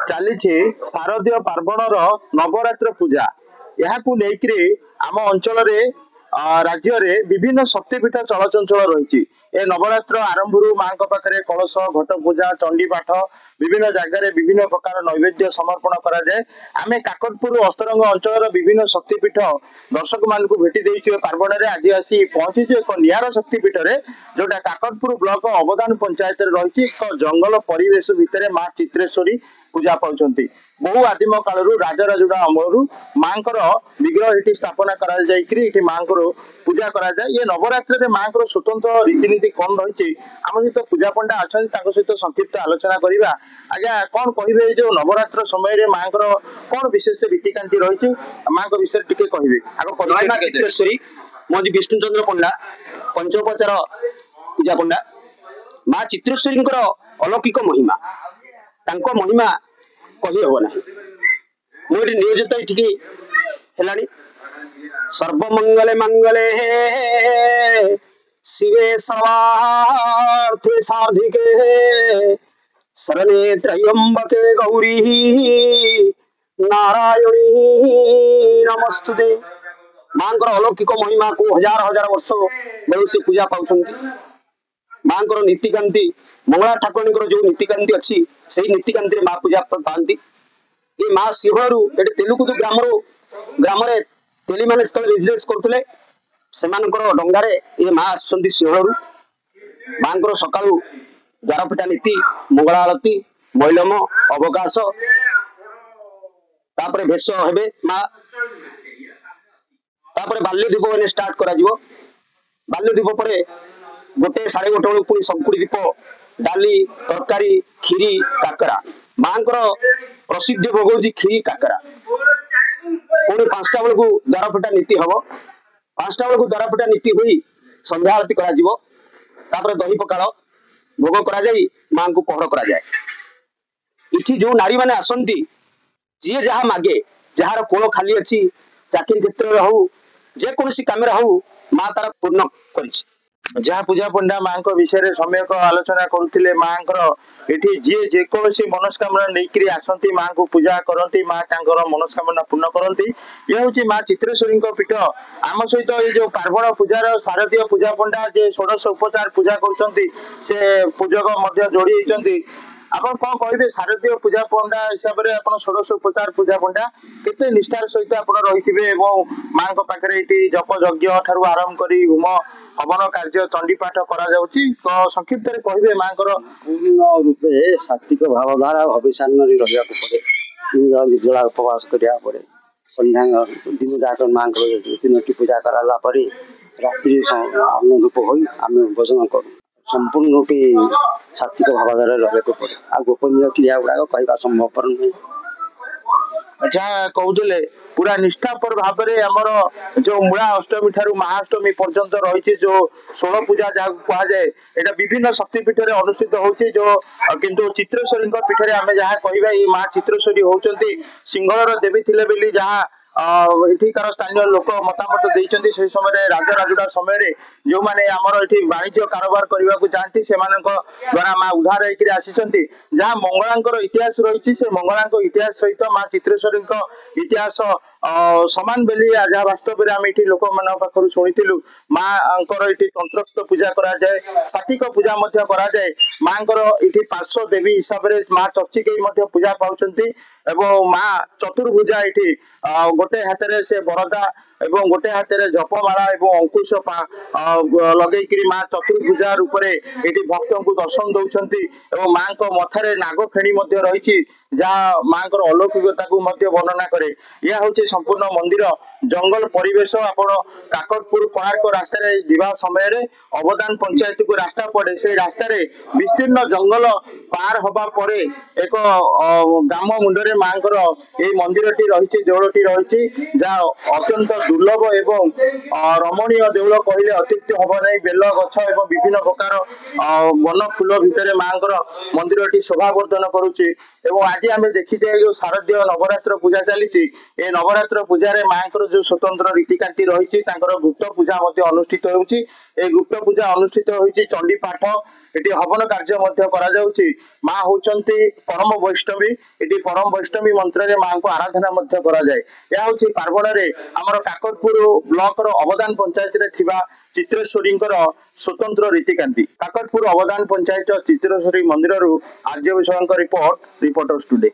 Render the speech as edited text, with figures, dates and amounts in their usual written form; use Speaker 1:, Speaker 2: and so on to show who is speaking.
Speaker 1: चली शारदीय पार्वणर नवरात्र पूजा यहाँ आम अंचल राज्य रे विभिन्न शक्तिपीठ चलचंचल रही ए नवरात्र आरंभ माँ पाखे कलश घट पूजा चंडी पाठ विभिन्न जगार विभिन्न प्रकार नैवेद्य समर्पण कराए आम काकटपुर अस्तरंग अंचल विभिन्न शक्तिपीठ दर्शक मान भेटी देचु पार्वण में आज आसी पहुंची एक नियार शक्तिपीठ रे जोटा काकटपुर ब्लॉक अवदान पंचायत रही जंगल परिवेश भितर माँ चित्रेश्वरी पूजा पाउछंती। बहु आदिम काल राजराजुड़ा अमलू माँ विग्रह ये स्थापना कर माँ पूजा करा जाए। ये नवरात्र में माँ स्वतंत्र रीतिनीति कौन रही आम सहित पूजा पंडा अच्छा सहित संक्षिप्त आलोचना करवा। आज्ञा कौन कहे जो नवरात्र समय माँ कौन विशेष रीतिकांति रही माँ विषय टी कहे
Speaker 2: चित्रेश्वरी मोदी विष्णुचंद्र पंडा पंचोपचार पूजा पंडा माँ चित्रेश्वरी अलौकिक महिमा महिमा कही हम ना मुझे नियोजित है सर्वमंगले मंगले शिवे सर्वार्थे साधिके शरणे त्र्यंबके गौरी नारायणी नमस्तुते। माँ अलौकिक महिमा को हजार हजार वर्ष बेलू से पूजा पाँच माँ नीतिकांति मंगला ठाकुराणी जो नीतिकांति अच्छी से नीतिकांति माँ पूजा पाती। ये माँ सिंहलू ये तेलुकुतु ग्राम तेली मैंने बिजनेस करते डंगार ये माँ आसुँच सिंहलू माँ सका द्वारपिठा नीति मंगला आलती मैलम अवकाश तापर भेष हे माँ तापर बाल्यदीप मैंने स्टार्ट कर बाल्यदीप पर गोटे साढ़े गोटे बेलू पुणी संकुड़ी दीप डाली तरकारी खीरी काकरा माँ प्रसिद्ध भोग हूँ खीरी काकरा पुणी 5टा बेलू द्वारपिठा नीति हम 5टा बेलू द्वारपिठा नीति हुई संध्या आरती कर दही पखाड़ भोग कर माँ को पहर कराए। इठी जो नारी मैंने आसती जी जहाँ मागे जार कोल खाली अच्छी चाकरी क्षेत्र में हूँ जेकोसी कम हूँ माँ तार पूर्ण कर
Speaker 1: जहाँ पूजा पंडा माँ विषय समय आलोचना करुले माँ जी जेकोसी मनस्कामना नहीं आसती माँ को पूजा करती माँ मनस्कामना पूर्ण करती। ये हूँ माँ चित्रेश्वरी पीठ आम सहित ये जो पार्वण पूजार शारदीय पूजा पंडा जे षोडश उपचार पूजा कर पूजक जोड़ी होती आप कौन कहे शारदीय पूजा पंडा हिसाब से आप षोडश उपचार पूजा पंडा केते निष्ठार सहित आप रही माँ पाखे जप यज्ञ ठार आरंभ कर होम हवन कार्य चंडी पाठ करा संक्षिप्त कहे माँ
Speaker 2: पूर्ण रूपे सात्विक भावधारा भविष्यान्न रहा पड़े निर्जला उपवास करा पड़े संध्या दिन जाक माँ 3टी पूजा कराला रात्रि अन्न धूप हो आम भोजन करूँ संपूर्ण रूपे सात्विक भावधारा रहा पड़े आ गोपनीय क्रिया गुड़ाक कहवा संभवपर नुहे।
Speaker 1: जहाँ कहते पूरा निष्ठापर भाव में आमर जो मूला अष्टमी ठारू महाअष्टमी पर्यंत रही जो 16 पूजा जहाँ कहुए यहाँ विभिन्न शक्तिपीठ अनुष्ठित होची जो किंतु चित्रेश्वरी पीठ आम जहाँ कहवा ये माँ चित्रेश्वरी होती सिंहलर देवी थिले बेली जहाँ एठिकार स्थानीय लोक मतामत देते से समय राजराजुड़ा समय जो मैंने आमर ये वाणिज्य कारोबार करने को चाहती से द्वारा माँ उद्धार होकर आसी जहाँ मंगला इतिहास रही से मंगला इतिहास सहित माँ चित्रेश्वरी इतिहास समान बेली जहाँ वास्तव में आम ये लोक मान पाखु शुणु माँ ये तंत्रस्थ पूजा कराए सात्विक पूजा कराए माँ ये पार्श्व देवी हिसाब से माँ चर्चिक पूजा पाँच एवं माँ चतुर्भुजा ये गोटे हाथ में से बरदा एवं गोटे हाथ में जपमाला एवं अंकुश लगे माँ चतुर्भुजा रूप से भक्त को दर्शन दौरान एवं माँ मथारे नाग फेणी रही जहाँ माँ अलौकिकता को वर्णना करे। यह हूँ संपूर्ण मंदिर जंगल परिवेश आपण काकटपुर कोणार्क रास्ता जीवा समय अवदान पंचायत को रास्ता पड़े से रास्तार विस्तीर्ण जंगल पार हवा पर एक ग्राम मुंडे माँ ये मंदिर टी रही देउलटी रही जहाँ अत्यंत दुर्लभ एवं रमणीय देउल कहले अत्युक्ति हम नहीं बेल गछ एवं विभिन्न प्रकार वन फूल भितर माँ मंदिर टी शोभावर्धन करुच्ची एवं आज आम देखीजे जो शारदीय नवरात्र पूजा चली नवरात्र पूजा माँ जो स्वतंत्र रीतिकांति रही गुप्त पूजा अनुष्ठित होउची। गुप्त पूजा अनुष्ठित होइची चंडी पाठ एटी हवन कार्य माँ होचंती परम वैष्णवी एटी परम वैष्णवी मंत्र रे माँ को आराधना करा जाए। यह हूँ पार्वण में आमर काकटपुर ब्लॉक रो अवदान पंचायत रे थिबा चित्रेश्वरी स्वतंत्र रीतिकांति। काकटपुर अवदान पंचायत चित्रेश्वरी मंदिर आर्य विषय रिपोर्टर्स टुडे।